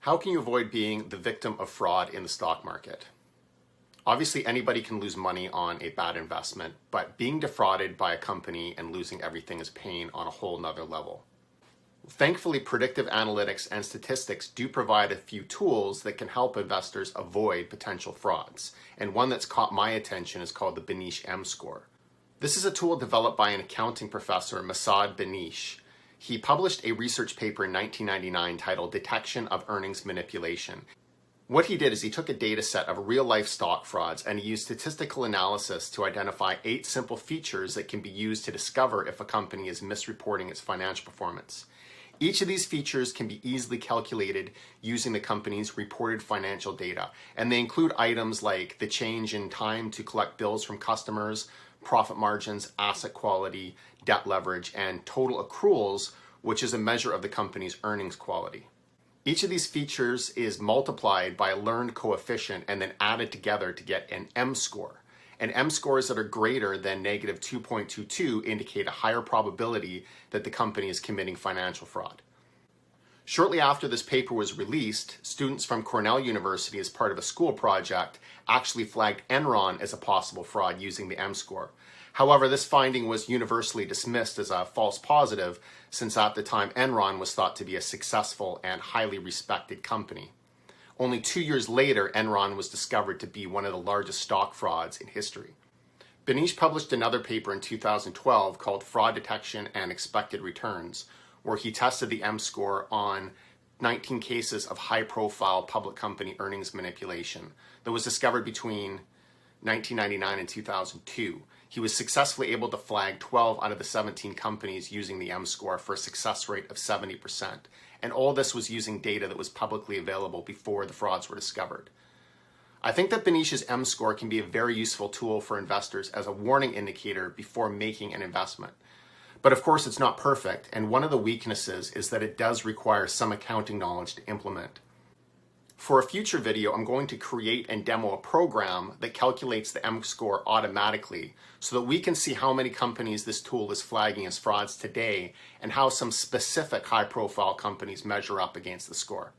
How can you avoid being the victim of fraud in the stock market? Obviously, anybody can lose money on a bad investment, but being defrauded by a company and losing everything is pain on a whole nother level. Thankfully, predictive analytics and statistics do provide a few tools that can help investors avoid potential frauds. And one that's caught my attention is called the Beneish M Score. This is a tool developed by an accounting professor, Beneish. He published a research paper in 1999 titled Detection of Earnings Manipulation. What he did is he took a data set of real-life stock frauds and he used statistical analysis to identify 8 simple features that can be used to discover if a company is misreporting its financial performance. Each of these features can be easily calculated using the company's reported financial data, and they include items like the change in time to collect bills from customers, profit margins, asset quality, debt leverage, and total accruals, which is a measure of the company's earnings quality. Each of these features is multiplied by a learned coefficient and then added together to get an M-score. And M-scores that are greater than negative 2.22 indicate a higher probability that the company is committing financial fraud. Shortly after this paper was released, students from Cornell University, as part of a school project, actually flagged Enron as a possible fraud using the M-score. However, this finding was universally dismissed as a false positive, since at the time Enron was thought to be a successful and highly respected company. Only 2 years later, Enron was discovered to be one of the largest stock frauds in history. Beneish published another paper in 2012 called Fraud Detection and Expected Returns, where he tested the M-score on 19 cases of high-profile public company earnings manipulation that was discovered between 1999 and 2002. He was successfully able to flag 12 out of the 17 companies using the M-score for a success rate of 70%. And all this was using data that was publicly available before the frauds were discovered. I think that Benish's M-score can be a very useful tool for investors as a warning indicator before making an investment. But of course, it's not perfect, and one of the weaknesses is that it does require some accounting knowledge to implement. For a future video, I'm going to create and demo a program that calculates the M-score automatically so that we can see how many companies this tool is flagging as frauds today and how some specific high-profile companies measure up against the score.